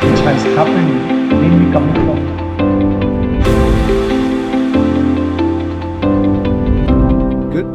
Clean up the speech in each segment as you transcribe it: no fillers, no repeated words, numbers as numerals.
which has happened mainly coming from. Good.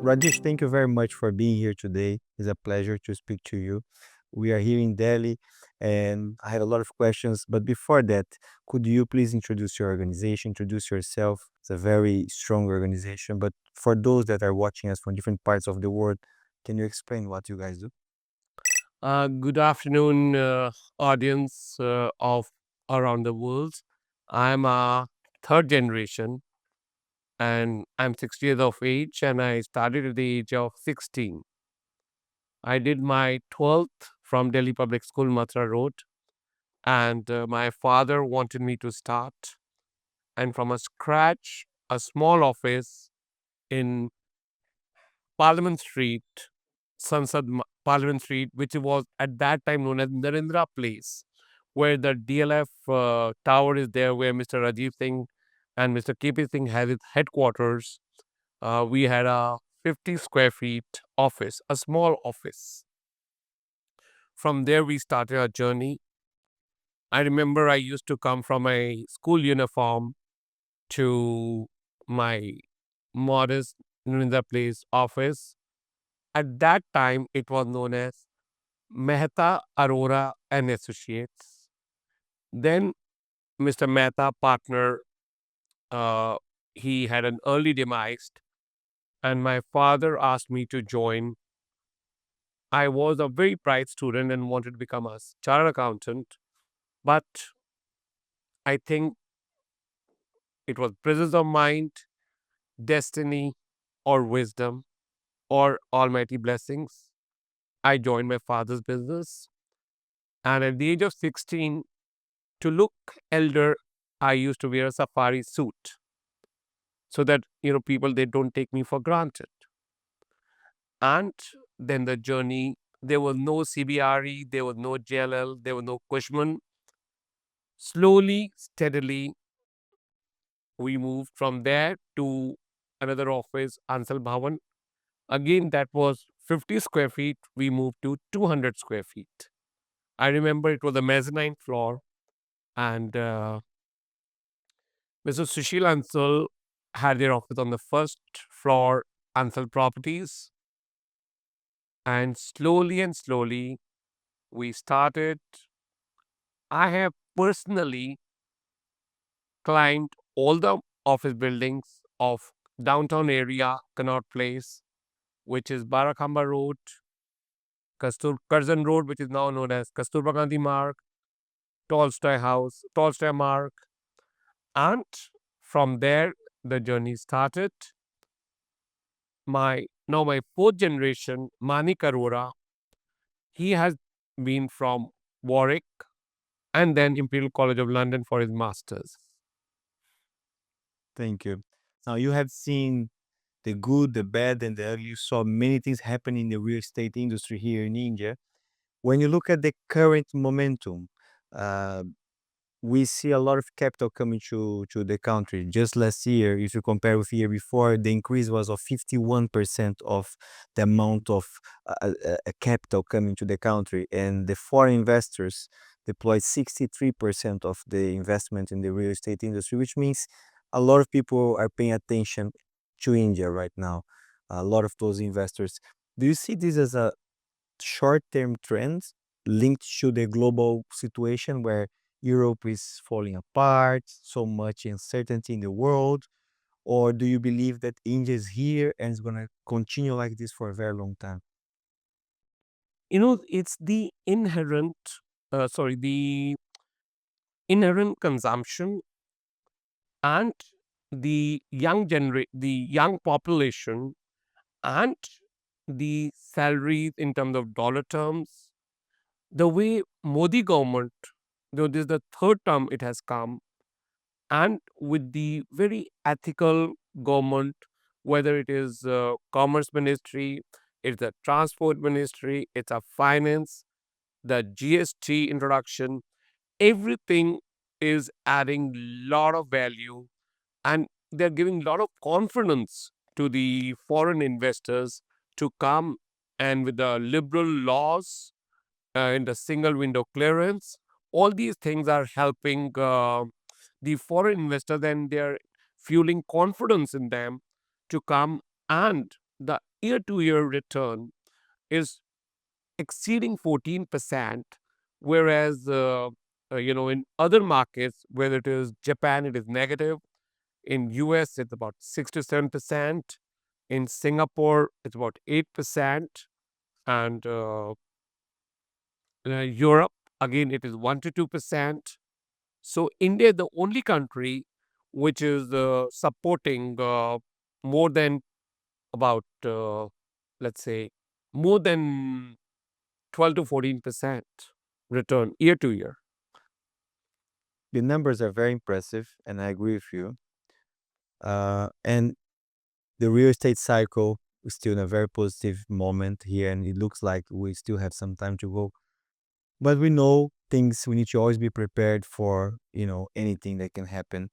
Rajesh, thank you very much for being here today. It's a pleasure to speak to you. We are here in Delhi and I have a lot of questions. But before that, could you please introduce your organization, introduce yourself? It's a very strong organization. But for those that are watching us from different parts of the world, can you explain what you guys do? Good afternoon, audience of around the world. I'm a third generation and I'm 60 years of age and I started at the age of 16. I did my 12th from Delhi Public School, Mathura Road, and my father wanted me to start and from a scratch, a small office in Parliament Street, Parliament Street, which was at that time known as Narendra Place, where the DLF tower is there, where Mr. Rajiv Singh and Mr. KP Singh has its headquarters. We had a 50 square feet office, a small office. From there, we started our journey. I remember I used to come from a school uniform to my modest Narendra Place office. At that time, it was known as Mehta, Arora and Associates. Then Mr. Mehta, partner, uh, he had an early demise, and my father asked me to join. I was a very bright student and wanted to become a chartered accountant, but I think it was presence of mind, destiny, or wisdom, or almighty blessings. I joined my father's business, and at the age of 16, to look elder, I used to wear a safari suit so that people they don't take me for granted. And then the journey, there was no CBRE, there was no JLL, there was no Cushman. Slowly, steadily, we moved from there to another office, Ansal Bhavan. Again, that was 50 square feet. We moved to 200 square feet. I remember it was a mezzanine floor, and Mr. Sushil Ansal had their office on the first floor, Ansal Properties. And slowly, we started. I have personally climbed all the office buildings of downtown area, Connaught Place, which is Barakhamba Road, Curzon Road, which is now known as Kasturba Gandhi Marg, Tolstoy House, Tolstoy Marg. And from there, the journey started. My fourth generation, Manik Arora, he has been from Warwick and then Imperial College of London for his master's. Thank you. Now, you have seen the good, the bad, and the ugly. You saw many things happen in the real estate industry here in India. When you look at the current momentum, uh, we see a lot of capital coming to the country. Just last year, if you compare with year before, the increase was of 51% of the amount of capital coming to the country, and the foreign investors deployed 63% of the investment in the real estate industry, which means a lot of people are paying attention to India right now. A lot of those investors. Do you see this as a short-term trends linked to the global situation where Europe is falling apart, so much uncertainty in the world? Or do you believe that India is here and is going to continue like this for a very long time? It's the inherent consumption and the young population and the salaries in terms of dollar terms. The way Modi government, though this is the third term it has come, and with the very ethical government, whether it is commerce ministry, it's the transport ministry, it's a finance, the GST introduction, everything is adding lot of value and they're giving lot of confidence to the foreign investors to come, and with the liberal laws in the single window clearance. All these things are helping the foreign investors, and they're fueling confidence in them to come. And the year to year return is exceeding 14%, whereas in other markets, whether it is Japan, it is negative. In US, it's about 6 to 7%. In Singapore, it's about 8%. And Europe, again, it is 1 to 2%. So India is the only country which is supporting more than about, let's say, more than 12 to 14% return year to year. The numbers are very impressive, and I agree with you. And the real estate cycle is still in a very positive moment here, and it looks like we still have some time to go. But we know things, we need to always be prepared for, anything that can happen.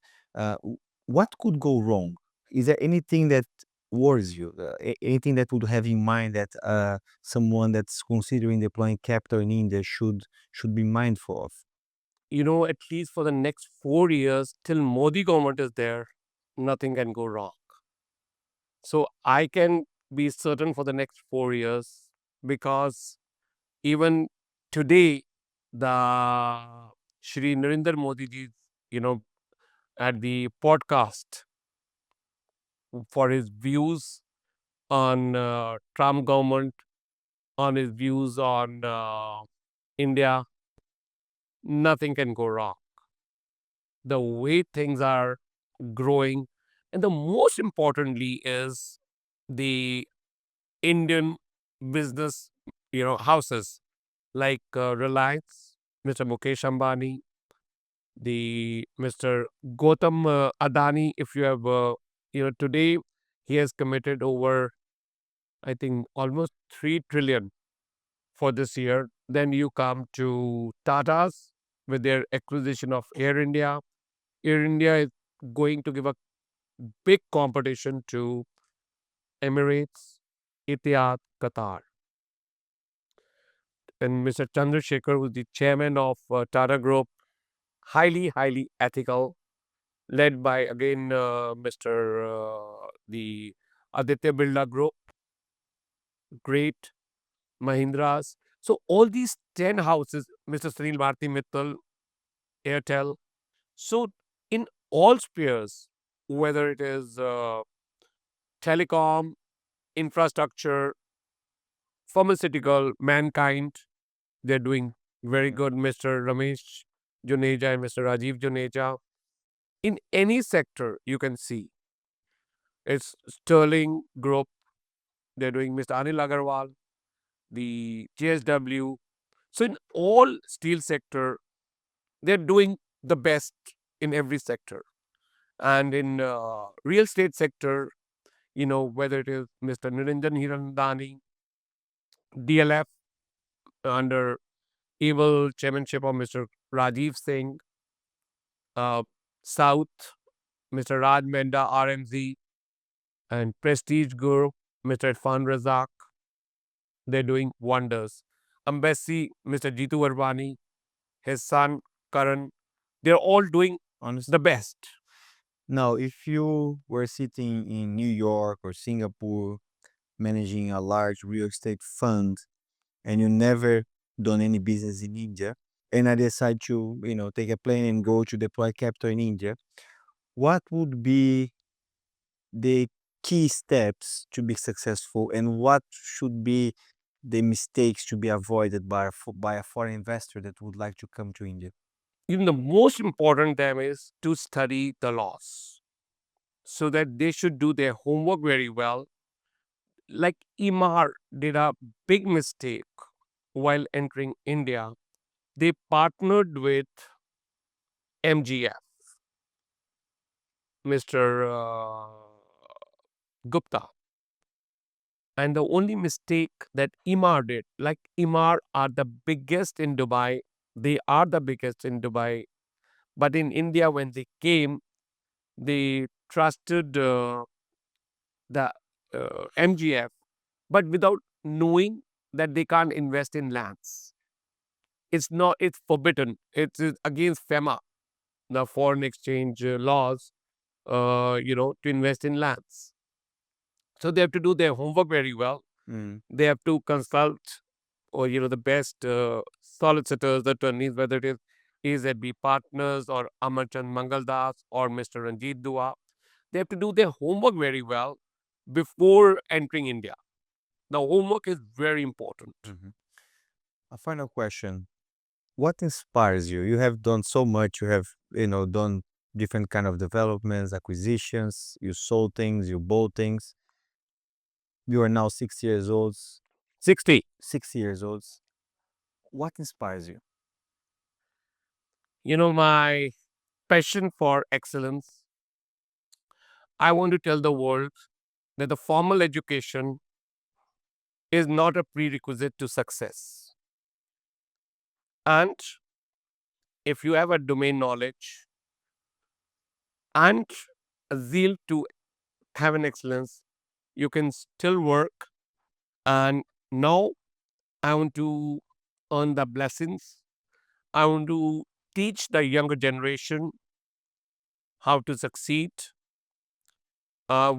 What could go wrong? Is there anything that worries you? Anything that would have in mind that someone that's considering deploying capital in India should be mindful of? At least for the next 4 years, till Modi government is there, nothing can go wrong. So I can be certain for the next 4 years, because even today, the Shri Narendra Modi ji, you know, at the podcast for his views on Trump government, on his views on India, nothing can go wrong. The way things are growing, and the most importantly is the Indian business, houses like Reliance, Mr. Mukesh Ambani, the Mr. Gautam Adani. If you have, today he has committed over, I think, almost 3 trillion for this year. Then you come to Tata's with their acquisition of Air India. Air India is going to give a big competition to Emirates, Etihad, Qatar. And Mr. Chandrasekhar, who's the chairman of Tata Group, highly, highly ethical, led by again Mr. The Aditya Birla Group, great Mahindras. So all these 10 houses, Mr. Sunil Bharti Mittal, Airtel. So in all spheres, whether it is telecom, infrastructure, pharmaceutical, mankind, they're doing very good. Mr. Ramesh Juneja and Mr. Rajiv Juneja. In any sector, you can see it's Sterling Group. They're doing Mr. Anil Agarwal, the JSW. So in all steel sector, they're doing the best in every sector. And in real estate sector, whether it is Mr. Niranjan Hirandani, DLF under able chairmanship of Mr. Rajiv Singh, South, Mr. Raj Menda, RMZ, and Prestige Group, Mr. Irfan Razak, they're doing wonders. Embassy, Mr. Jitu Varvani, his son Karan, they're all doing Honestly. the best. Now, if you were sitting in New York or Singapore managing a large real estate fund and you never done any business in India, and I decide to, take a plane and go to deploy capital in India, what would be the key steps to be successful, and what should be the mistakes to be avoided by a foreign investor that would like to come to India? Even the most important them is to study the laws, so that they should do their homework very well. Like Imar did a big mistake while entering India. They partnered with MGF, Mr. Gupta. And the only mistake that Imar did, like Imar are the biggest in Dubai, they are the biggest in Dubai. But in India, when they came, they trusted the MGF, but without knowing that they can't invest in lands. It's not. It's forbidden. It's against FEMA, the foreign exchange laws. To invest in lands. So they have to do their homework very well. Mm. They have to consult, or the best solicitors, attorneys, whether it is AZB Partners or Amarchand Mangaldas or Mr. Ranjit Dua. They have to do their homework very well before entering India. Now, homework is very important. Mhm. A final question. What inspires you? You have done so much. You have, done different kind of developments, acquisitions. You sold things, you bought things. You are now 60 years old. 60. 60 years old. What inspires you? My passion for excellence. I want to tell the world that the formal education is not a prerequisite to success. And if you have a domain knowledge and a zeal to have an excellence, you can still work. And now I want to earn the blessings. I want to teach the younger generation how to succeed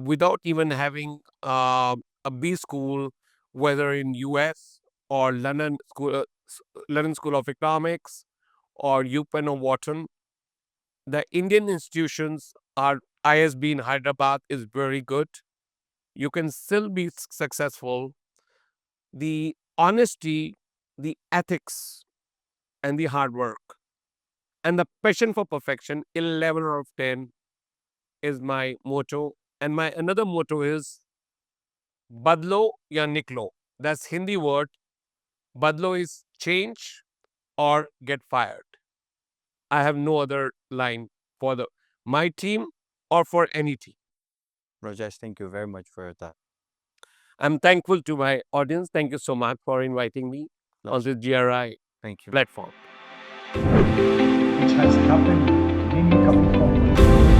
without even having a B school, whether in US or London School of Economics or UPenn or Wharton. The Indian institutions are ISB in Hyderabad is very good. You can still be successful. The honesty, the ethics, and the hard work and the passion for perfection, 11 out of 10 is my motto. And my another motto is Badlo ya Niklo. That's Hindi word. Badlo is change or get fired. I have no other line for my team or for any team. Rajesh, thank you very much for your time. I'm thankful to my audience. Thank you so much for inviting me on this GRI Thank you. platform. which has happened mainly coming from